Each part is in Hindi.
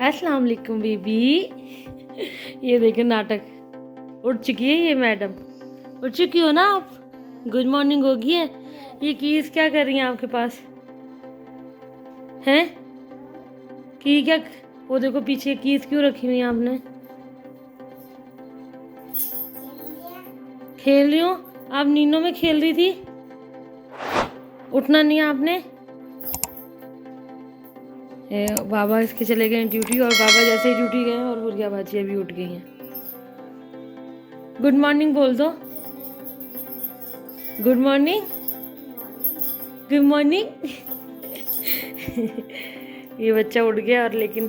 अस्सलाम वालेकुम बेबी। ये देखे नाटक, उठ चुकी है ये मैडम। उठ चुकी हो ना आप? गुड मॉर्निंग होगी है। ये कीज क्या कर रही हैं आपके पास हैं? की क्या वो देखो पीछे कीज क्यों रखी हुई है आपने? खेल रही हो आप? नीनो में खेल रही थी, उठना नहीं है आपने? बाबा इसके चले गए ड्यूटी, और बाबा जैसे ही ड्यूटी गए और हुरिया बाजी अभी उठ गई हैं। गुड मॉर्निंग बोल दो। Good morning, good morning. ये बच्चा उठ गया, और लेकिन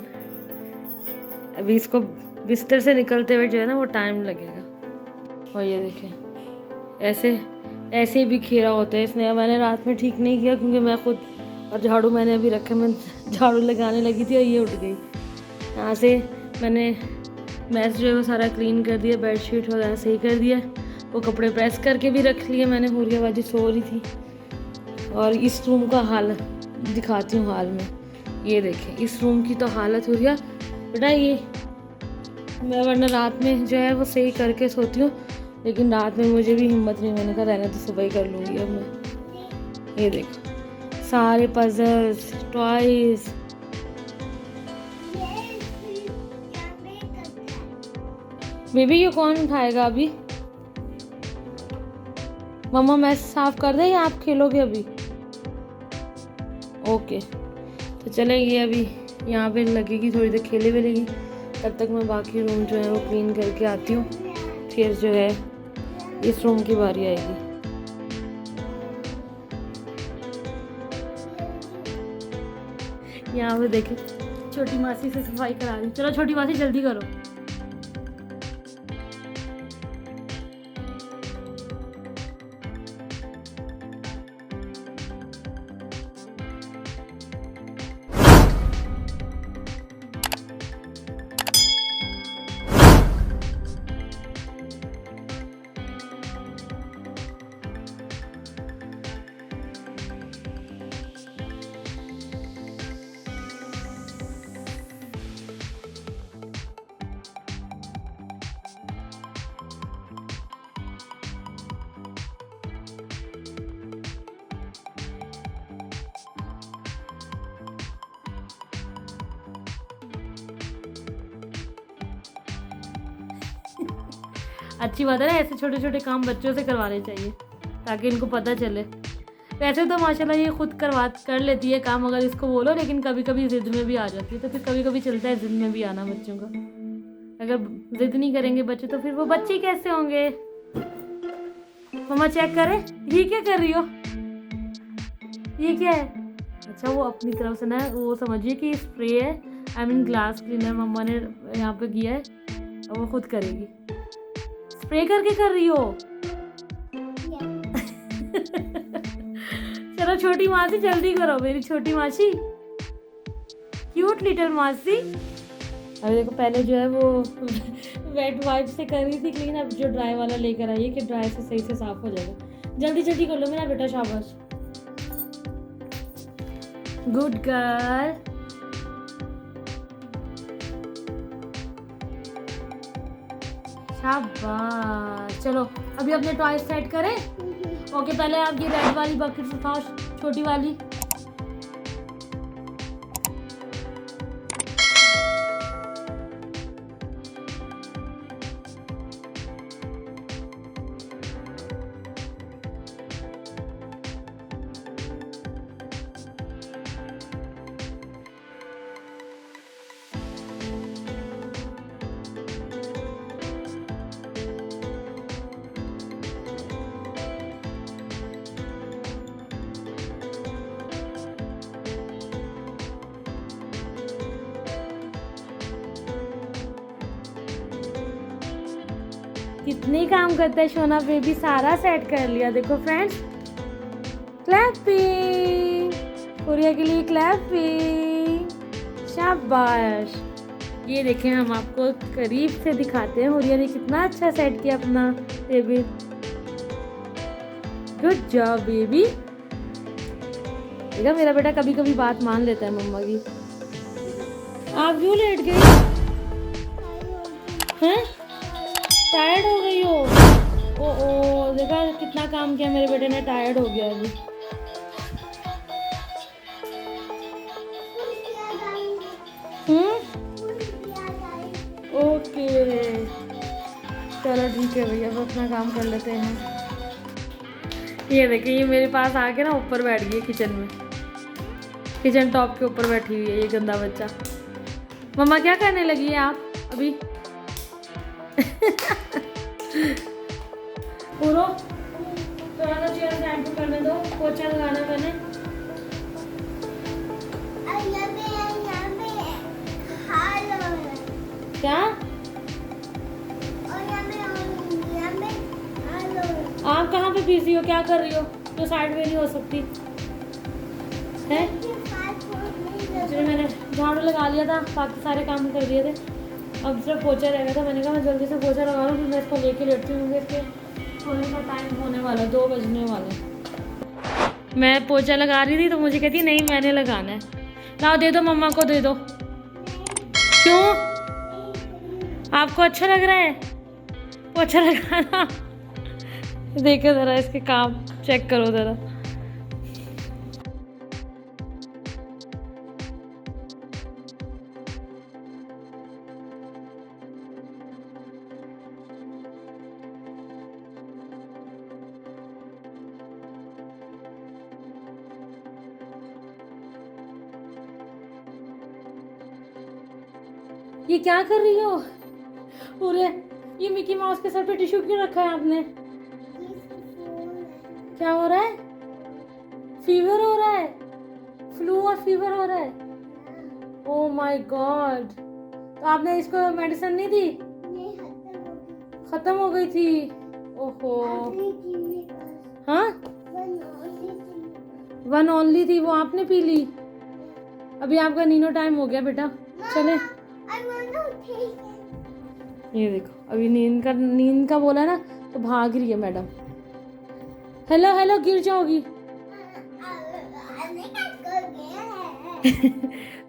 अभी इसको बिस्तर से निकलते हुए जो है ना वो टाइम लगेगा। और ये देखें ऐसे ऐसे भी खेरा होता है इसने। मैंने रात में ठीक नहीं किया क्योंकि मैं खुद, और झाड़ू मैंने अभी रखा, मैं झाड़ू लगाने लगी थी और ये उठ गई। यहाँ से मैंने मैस जो है वो सारा क्लीन कर दिया, बेडशीट वगैरह सही कर दिया, वो कपड़े प्रेस करके भी रख लिए मैंने। हुरिया बाजी सो रही थी। और इस रूम का हाल दिखाती हूँ हाल में। ये देखें इस रूम की तो हालत हुरिया बेटा। ये मैं वरना रात में जो है वो सही करके सोती हूँ, लेकिन रात में मुझे भी हिम्मत नहीं, मैंने कहा रहना तो सुबह ही कर लूँगी अब मैं। ये देखो सारे पजल्स, टॉयज। बेबी ये कौन उठाएगा अभी? मम्मा मैस साफ कर दे या आप खेलोगे अभी? ओके तो चले, ये अभी यहाँ पे लगेगी, थोड़ी देर खेले वेलेगी, तब तक मैं बाकी रूम जो है वो क्लीन करके आती हूँ। फिर जो है इस रूम की बारी आएगी। यहाँ पे देखे छोटी मासी से सफाई करा रही। चलो छोटी मासी जल्दी करो। अच्छी बात है ना, ऐसे छोटे छोटे काम बच्चों से करवाने चाहिए ताकि इनको पता चले। वैसे तो माशाल्लाह ये खुद कर लेती है काम अगर इसको बोलो, लेकिन कभी कभी ज़िद में भी आ जाती है। तो फिर कभी कभी चलता है ज़िद में भी आना बच्चों का। अगर ज़िद नहीं करेंगे बच्चे तो फिर वो बच्चे कैसे होंगे? मम्मा चेक करें, ये क्या कर रही हो? ये क्या है? अच्छा वो अपनी तरफ से ना, वो समझिए कि स्प्रे है, आई मीन ग्लास क्लीनर मम्मा ने यहाँ पे किया है और वो खुद करेगी। स्प्रे करके कर रही हो? चलो छोटी मासी जल्दी करो, मेरी छोटी मासी, क्यूट लिटिल मासी। अभी देखो पहले जो है वो वेट वाइप से कर रही थी क्लीन, अब जो ड्राई वाला लेकर आई है कि ड्राई से सही से साफ हो जाएगा। जल्दी जल्दी कर लो मेरा बेटा, शाबाश, गुड गर्ल। शाबाश। चलो अभी अपने टॉय सेट करें। ओके पहले आप ये रेड वाली बकेट उठाओ, छोटी वाली। कितनी काम करता है सोना बेबी, सारा सेट कर लिया। देखो फ्रेंड्स, क्लैपिंग, हुरिया के लिए क्लैपिंग, शाबाश। ये देखें हम आपको करीब से दिखाते हैं हुरिया ने कितना अच्छा सेट किया अपना बेबी। Good job baby. देखा मेरा बेटा कभी कभी बात मान लेता है मम्मा की। आप क्यों लेट गई हैं? टायर्ड हो गई हो? ओ देखा कितना काम किया मेरे बेटे ने, टायर्ड हो गया अभी। ओके चलो ठीक है भैया, अब अपना काम कर लेते हैं। ये देखिए, ये मेरे पास आके ना ऊपर बैठ गई है किचन में, किचन टॉप के ऊपर बैठी हुई है ये गंदा बच्चा। मम्मा क्या करने लगी है आप अभी? पूरो थोड़ा सा चेयर शैम्पू करने दो, पोछा लगाना मैंने। क्या आप कहाँ पे बिजी हो, क्या कर रही हो? तो साइड में नहीं हो सकती है। चलो मैंने झाड़ू लगा लिया था, बाकी सारे काम कर दिए थे, अब सिर्फ पोछा रह गया था। मैंने कहा मैं जल्दी से पोछा लगा लूँ, फिर मैं इसको लेके लेटती हूँ, इसके सोने का टाइम होने वाला, 2 बजने वाले। मैं पोछा लगा रही थी तो मुझे कहती नहीं मैंने लगाना है। लाओ दे दो, मम्मा को दे दो। क्यों, आपको अच्छा लग रहा है पोछा लगाना? देखो ज़रा इसके काम चेक करो ज़रा। ये क्या कर रही हो? पूरे ये मिकी माउस के सर पे टिश्यू क्यों रखा है आपने? क्या हो रहा है? फीवर हो रहा है? फ्लू और फीवर हो रहा है? ओह माय गॉड, तो आपने इसको मेडिसिन नहीं दी? खत्म हो गई थी? ओहो। हाँ 1 ओनली थी, वो आपने पी ली? अभी आपका नीनो टाइम हो गया बेटा, चले। ये देखो अभी नींद का बोला ना तो भाग रही है मैडम। हेलो हेलो, गिर जाओगी।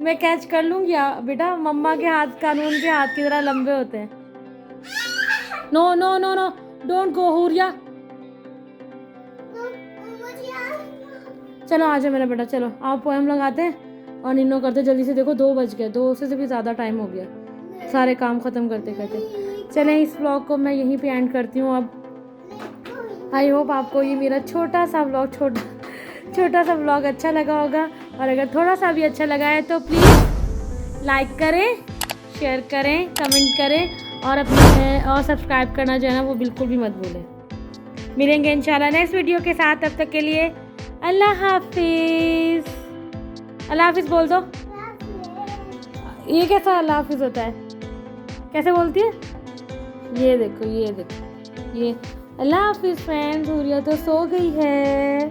मैं कैच कर लूंगी बेटा, मम्मा के हाथ कानून के हाथ की तरह लंबे होते हैं। No no no no, don't go हुरिया। चलो आ जाओ मेरा बेटा, चलो आप पोएम लगाते हैं और नीनो करते जल्दी से। देखो 2 बज गए, 2 से भी ज़्यादा टाइम हो गया सारे काम ख़त्म करते करते। चलें इस व्लॉग को मैं यहीं पे एंड करती हूँ अब। आई होप आपको ये मेरा छोटा सा व्लॉग अच्छा लगा होगा, और अगर थोड़ा सा भी अच्छा लगा है तो प्लीज़ लाइक करें, शेयर करें, कमेंट करें, और और सब्सक्राइब करना जो है ना वो बिल्कुल भी मत भूलें। मिलेंगे इंशाल्लाह नेक्स्ट वीडियो के साथ, तब तक के लिए अल्लाह हाफिज़। अल्लाह हाफिज़ बोल दो। ये कैसा अल्लाह हाफिज़ होता है, कैसे बोलती है? ये देखो ये अल्लाह हाफिज़ फ्रेंड्स। हुरिया तो सो गई है।